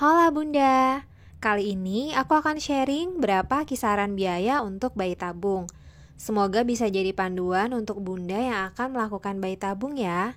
Halo Bunda, kali ini aku akan sharing berapa kisaran biaya untuk bayi tabung. Semoga bisa jadi panduan untuk Bunda yang akan melakukan bayi tabung ya.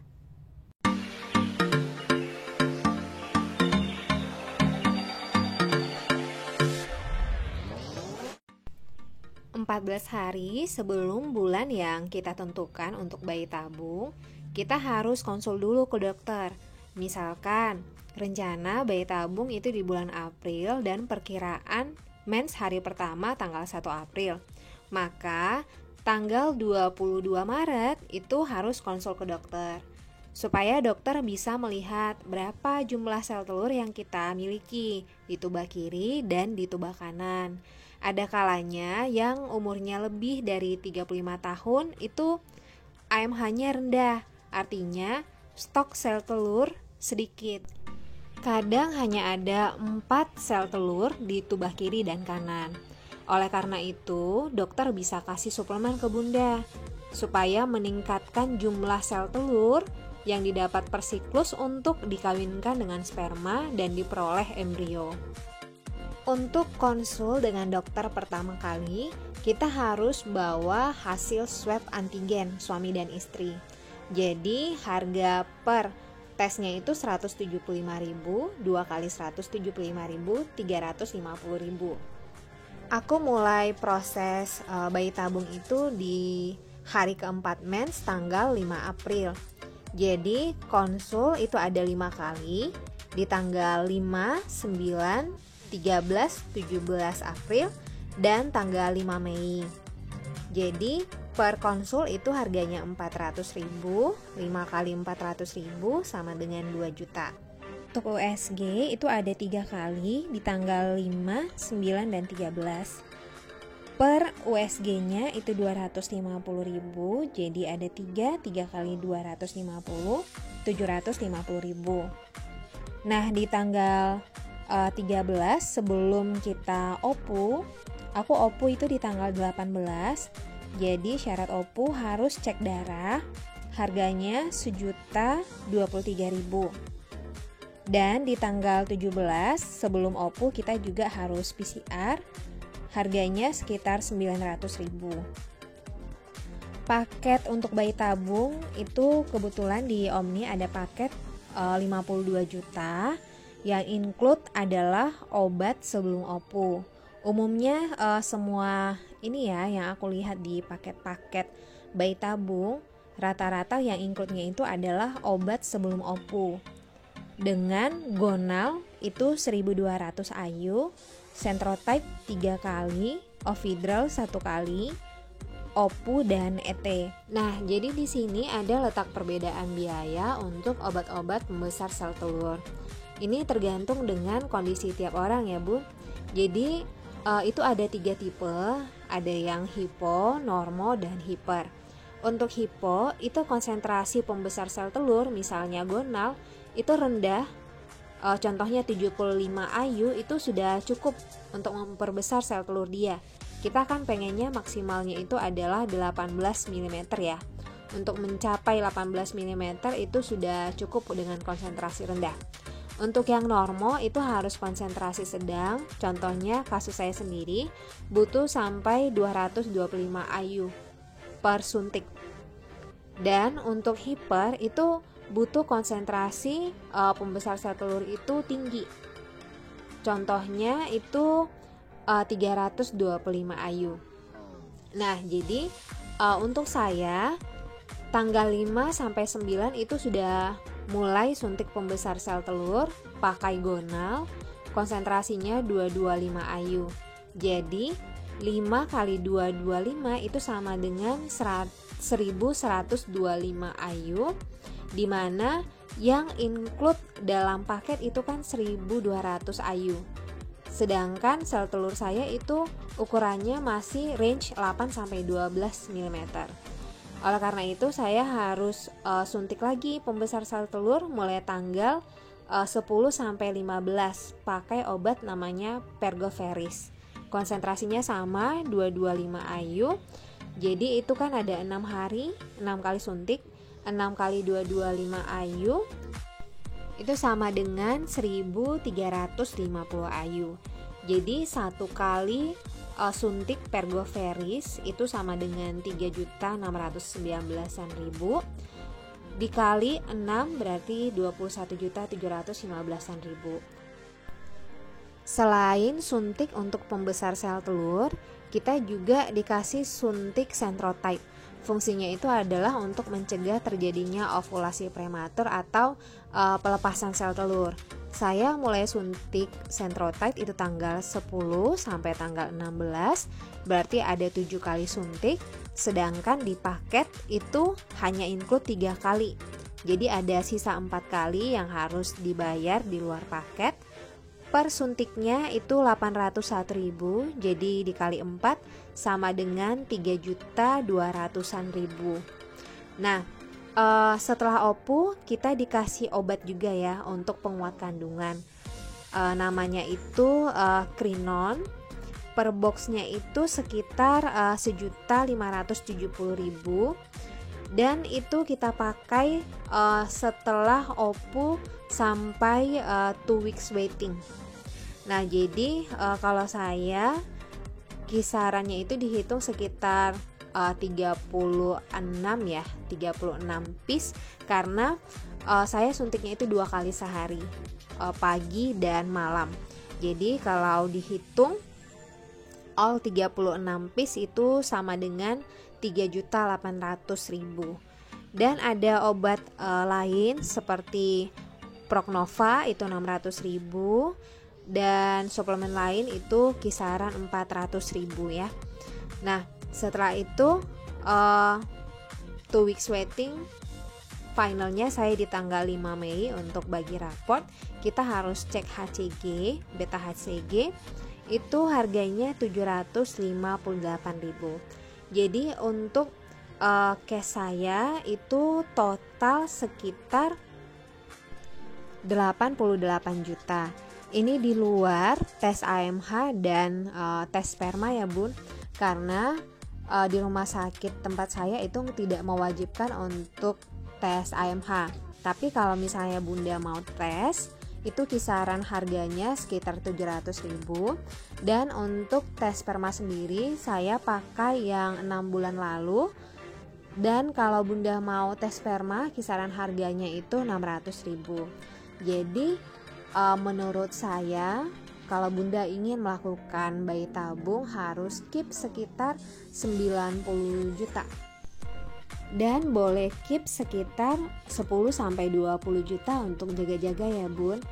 14 hari sebelum bulan yang kita tentukan untuk bayi tabung, kita harus konsul dulu ke dokter. Misalkan, rencana bayi tabung itu di bulan April dan perkiraan mens hari pertama tanggal 1 April. Maka, tanggal 22 Maret itu harus konsul ke dokter. Supaya dokter bisa melihat berapa jumlah sel telur yang kita miliki di tuba kiri dan di tuba kanan. Ada kalanya yang umurnya lebih dari 35 tahun itu AMH-nya rendah, artinya stok sel telur sedikit. Kadang hanya ada 4 sel telur di tuba kiri dan kanan. Oleh karena itu, dokter bisa kasih suplemen ke Bunda supaya meningkatkan jumlah sel telur yang didapat per siklus untuk dikawinkan dengan sperma dan diperoleh embrio. Untuk konsul dengan dokter pertama kali, kita harus bawa hasil swab antigen suami dan istri. Jadi harga per tesnya itu 175.000, 2 kali 175.000, 350.000. Aku mulai proses bayi tabung itu di hari keempat mens tanggal 5 April. Jadi konsul itu ada 5 kali di tanggal 5, 9, 13, 17 April dan tanggal 5 Mei. Jadi per konsul itu harganya 400.000, 5 kali 400.000 sama dengan 2 juta. Untuk USG itu ada 3 kali di tanggal 5, 9, dan 13. Per USG-nya itu 250.000, jadi ada 3 kali 250, 750.000. Nah, di tanggal 13 sebelum kita OPU, aku OPU itu di tanggal 18. Jadi syarat OPU harus cek darah, harganya 1.023.000. Dan di tanggal 17 sebelum OPU kita juga harus PCR, harganya sekitar 900.000. Paket untuk bayi tabung itu kebetulan di Omni ada paket 52 juta. Yang include adalah obat sebelum OPU. Umumnya semua ini ya yang aku lihat di paket-paket bayi tabung, rata-rata yang include-nya itu adalah obat sebelum OPU. Dengan gonal itu 1200 IU, Centrotype 3 kali, Ovidral 1 kali, OPU dan ET. Nah, jadi di sini ada letak perbedaan biaya untuk obat-obat pembesar sel telur. Ini tergantung dengan kondisi tiap orang ya Bu. Jadi itu ada 3 tipe, ada yang hipo, normo, dan hiper. Untuk hipo itu konsentrasi pembesar sel telur, misalnya gonal, itu rendah, contohnya 75 IU itu sudah cukup untuk memperbesar sel telur dia. Kita kan pengennya maksimalnya itu adalah 18 mm ya. Untuk mencapai 18 mm itu sudah cukup dengan konsentrasi rendah. Untuk yang normo itu harus konsentrasi sedang, contohnya kasus saya sendiri butuh sampai 225 IU per suntik. Dan untuk hiper itu butuh konsentrasi pembesar sel telur itu tinggi. Contohnya itu 325 IU. Nah, jadi untuk saya tanggal 5 sampai 9 itu sudah mulai suntik pembesar sel telur pakai gonal, konsentrasinya 225 IU. Jadi 5 kali 225 itu sama dengan 1125 IU, di mana yang include dalam paket itu kan 1200 IU. Sedangkan sel telur saya itu ukurannya masih range 8 sampai 12 mm. Oleh karena itu saya harus suntik lagi pembesar sel telur mulai tanggal 10 sampai 15 pakai obat namanya Pergoveris. Konsentrasinya sama 225 IU. Jadi itu kan ada 6 hari, 6 kali suntik, 6 kali 225 IU. itu sama dengan 1.350 Ayu. Jadi satu kali suntik Pergoveris itu sama dengan 3.619.000 dikali 6 berarti 21.715.000. Selain suntik untuk pembesar sel telur, kita juga dikasih suntik Centrotype. Fungsinya itu adalah untuk mencegah terjadinya ovulasi prematur atau pelepasan sel telur. Saya mulai suntik Centrotype itu tanggal 10 sampai tanggal 16, berarti ada 7 kali suntik, sedangkan di paket itu hanya include 3 kali. Jadi ada sisa 4 kali yang harus dibayar di luar paket. Per suntiknya itu 801.000, jadi dikali 4 sama dengan 3.200.000. Nah, setelah OPU kita dikasih obat juga ya untuk penguat kandungan. Namanya itu Crinon. Per boxnya itu sekitar 1.570.000 dan itu kita pakai setelah OPU sampai 2 weeks waiting. Nah, jadi kalau saya kisarannya itu dihitung sekitar 36 piece karena saya suntiknya itu 2 kali sehari, pagi dan malam. Jadi kalau dihitung all 36 piece itu sama dengan 3.800.000. Dan ada obat lain seperti Prognova itu 600.000 dan suplemen lain itu kisaran 400.000 ya. Nah, setelah itu 2 weeks waiting, finalnya saya di tanggal 5 Mei untuk bagi raport. Kita harus cek HCG, beta HCG itu harganya 758.000. Jadi untuk case saya itu total sekitar 88 juta. Ini di luar tes AMH dan tes sperma ya Bun, karena di rumah sakit tempat saya itu tidak mewajibkan untuk tes AMH. Tapi kalau misalnya Bunda mau tes, itu kisaran harganya sekitar 700.000. Dan untuk tes sperma sendiri saya pakai yang 6 bulan lalu. Dan kalau Bunda mau tes sperma kisaran harganya itu 600.000. Jadi menurut saya kalau Bunda ingin melakukan bayi tabung harus keep sekitar 90 juta. Dan boleh keep sekitar 10-20 juta untuk jaga-jaga ya Bun.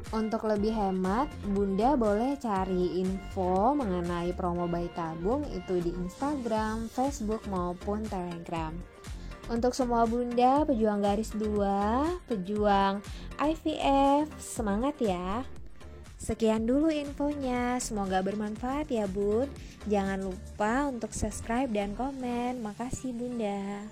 Untuk lebih hemat, Bunda boleh cari info mengenai promo bayi tabung itu di Instagram, Facebook maupun Telegram. Untuk semua Bunda pejuang garis 2, pejuang IVF, semangat ya. Sekian dulu infonya, semoga bermanfaat ya Bun. Jangan lupa untuk subscribe dan komen. Makasih Bunda.